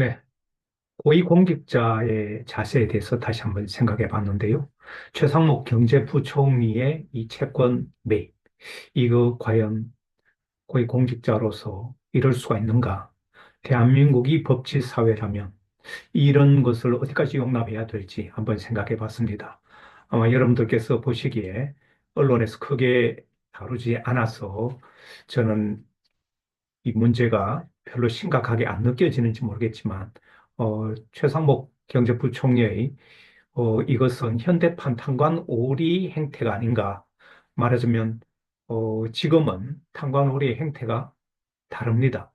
네, 고위공직자의 자세에 대해서 다시 한번 생각해 봤는데요. 최상목 경제부총리의 이 채권 매입, 이거 과연 고위공직자로서 이럴 수가 있는가? 대한민국이 법치 사회라면 이런 것을 어디까지 용납해야 될지 한번 생각해 봤습니다. 아마 여러분들께서 보시기에 언론에서 크게 다루지 않아서 저는 이 문제가 별로 심각하게 안 느껴지는지 모르겠지만, 최상목 경제부총리의 이것은 현대판 탄관 오리 행태가 아닌가. 말하자면, 지금은 탄관 오리의 행태가 다릅니다.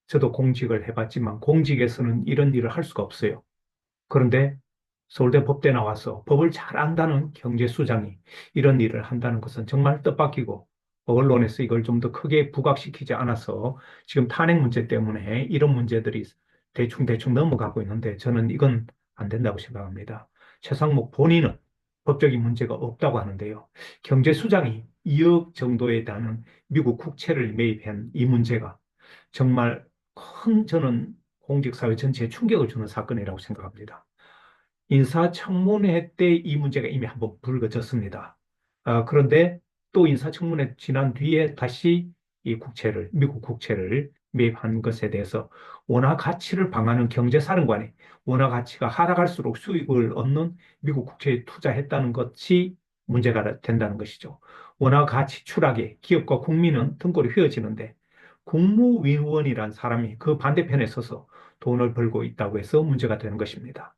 저도 공직을 해봤지만 공직에서는 이런 일을 할 수가 없어요. 그런데 서울대 법대 나와서 법을 잘 안다는 경제수장이 이런 일을 한다는 것은 정말 뜻밖이고, 언론에서 이걸 좀 더 크게 부각시키지 않아서 지금 탄핵 문제 때문에 이런 문제들이 대충대충 넘어가고 있는데, 저는 이건 안 된다고 생각합니다. 최상목 본인은 법적인 문제가 없다고 하는데요. 경제수장이 2억 정도에 달하는 미국 국채를 매입한 이 문제가 정말 큰, 저는 공직사회 전체에 충격을 주는 사건이라고 생각합니다. 인사청문회 때 이 문제가 이미 한번 불거졌습니다. 그런데 또 인사청문회 지난 뒤에 다시 이 국채를, 미국 국채를 매입한 것에 대해서 원화 가치를 방하는 경제사령관이 원화 가치가 하락할수록 수익을 얻는 미국 국채에 투자했다는 것이 문제가 된다는 것이죠. 원화 가치 추락에 기업과 국민은 등골이 휘어지는데, 국무위원이란 사람이 그 반대편에 서서 돈을 벌고 있다고 해서 문제가 되는 것입니다.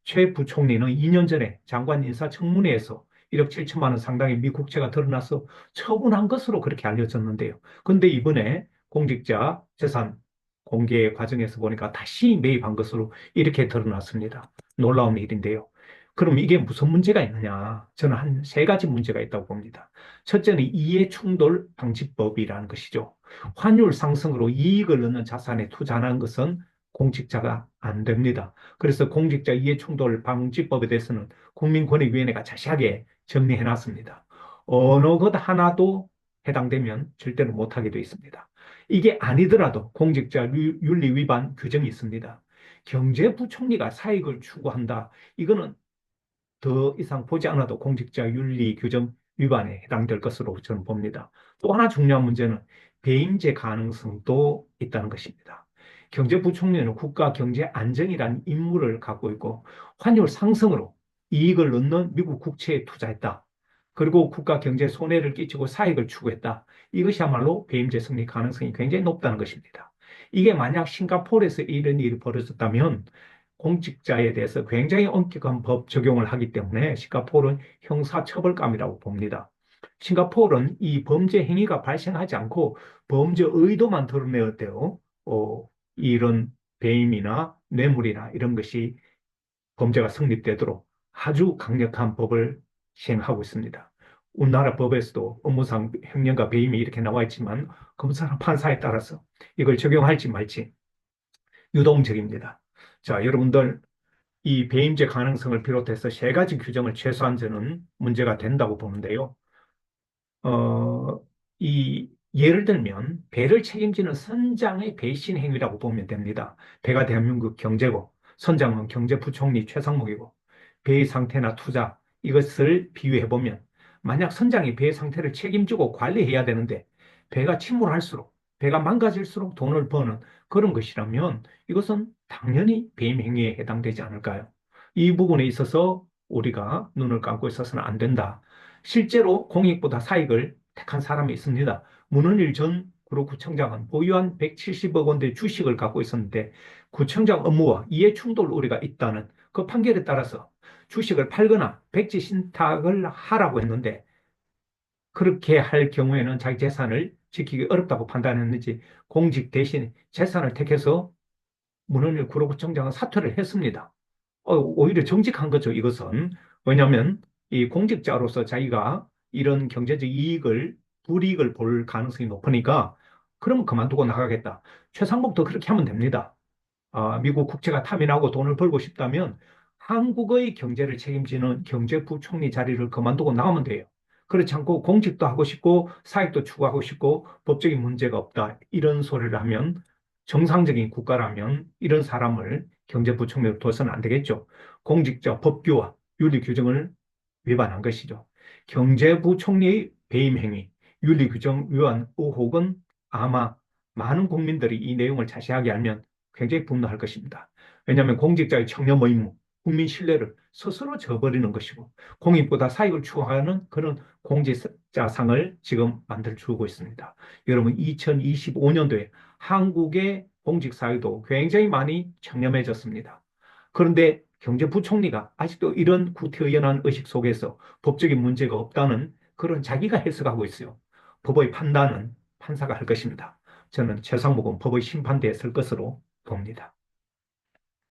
최 부총리는 2년 전에 장관 인사청문회에서 1억 7천만 원 상당의 미국채가 드러나서 처분한 것으로 그렇게 알려졌는데요. 그런데 이번에 공직자 재산 공개 과정에서 보니까 다시 매입한 것으로 이렇게 드러났습니다. 놀라운 일인데요. 그럼 이게 무슨 문제가 있느냐? 저는 한 세 가지 문제가 있다고 봅니다. 첫째는 이해충돌 방지법이라는 것이죠. 환율 상승으로 이익을 얻는 자산에 투자하는 것은 공직자가 안 됩니다. 그래서 공직자 이해충돌 방지법에 대해서는 국민권익위원회가 자세하게 정리해 놨습니다. 어느 것 하나도 해당되면 절대로 못하게 되어 있습니다. 이게 아니더라도 공직자 윤리 위반 규정이 있습니다. 경제부총리가 사익을 추구한다. 이거는 더 이상 보지 않아도 공직자 윤리 규정 위반에 해당될 것으로 저는 봅니다. 또 하나 중요한 문제는 배임제 가능성도 있다는 것입니다. 경제부총리는 국가 경제 안정이라는 임무를 갖고 있고, 환율 상승으로 이익을 얻는 미국 국채에 투자했다. 그리고 국가 경제 손해를 끼치고 사익을 추구했다. 이것이야말로 배임제 성립 가능성이 굉장히 높다는 것입니다. 이게 만약 싱가포르에서 이런 일이 벌어졌다면 공직자에 대해서 굉장히 엄격한 법 적용을 하기 때문에 싱가포르는 형사처벌감이라고 봅니다. 싱가포르는 이 범죄 행위가 발생하지 않고 범죄 의도만 드러내야 돼요. 이런 배임이나 뇌물이나 이런 것이 범죄가 성립되도록 아주 강력한 법을 시행하고 있습니다. 우리나라 법에서도 업무상 횡령과 배임이 이렇게 나와 있지만 검사나 판사에 따라서 이걸 적용할지 말지 유동적입니다. 자, 여러분들 이 배임죄 가능성을 비롯해서 세 가지 규정을 최소한 저는 문제가 된다고 보는데요. 어, 예를 들면 배를 책임지는 선장의 배신 행위라고 보면 됩니다. 배가 대한민국 경제고 선장은 경제부총리 최상목이고, 배의 상태나 투자 이것을 비유해 보면, 만약 선장이 배의 상태를 책임지고 관리해야 되는데 배가 침몰할수록, 배가 망가질수록 돈을 버는 그런 것이라면 이것은 당연히 배임 행위에 해당되지 않을까요? 이 부분에 있어서 우리가 눈을 감고 있어서는 안 된다. 실제로 공익보다 사익을 택한 사람이 있습니다. 문은일 전 구로구청장은 보유한 170억 원대 주식을 갖고 있었는데, 구청장 업무와 이해 충돌 우려가 있다는 그 판결에 따라서 주식을 팔거나 백지 신탁을 하라고 했는데, 그렇게 할 경우에는 자기 재산을 지키기 어렵다고 판단했는지 공직 대신 재산을 택해서 문헌일 구로구청장은 사퇴를 했습니다. 오히려 정직한 거죠, 이것은. 왜냐하면 이 공직자로서 자기가 이런 경제적 이익을, 불이익을 볼 가능성이 높으니까, 그러면 그만두고 나가겠다. 최상목도 그렇게 하면 됩니다. 미국 국채가 탐이 나고 돈을 벌고 싶다면 한국의 경제를 책임지는 경제부총리 자리를 그만두고 나가면 돼요. 그렇지 않고 공직도 하고 싶고 사익도 추구하고 싶고 법적인 문제가 없다, 이런 소리를 하면 정상적인 국가라면 이런 사람을 경제부총리로 둬서는 안 되겠죠. 공직자 법규와 윤리 규정을 위반한 것이죠. 경제부총리의 배임 행위, 윤리 규정 위반 의혹은 아마 많은 국민들이 이 내용을 자세하게 알면 굉장히 분노할 것입니다. 왜냐하면 공직자의 청렴 의무, 국민 신뢰를 스스로 저버리는 것이고 공익보다 사익을 추구하는 그런 공직자상을 지금 만들어주고 있습니다. 여러분, 2025년도에 한국의 공직사회도 굉장히 많이 청렴해졌습니다. 그런데 경제부총리가 아직도 이런 구태의연한 의식 속에서 법적인 문제가 없다는 그런 자기가 해석하고 있어요. 법의 판단은 판사가 할 것입니다. 저는 최상목은 법의 심판대에 설 것으로 봅니다.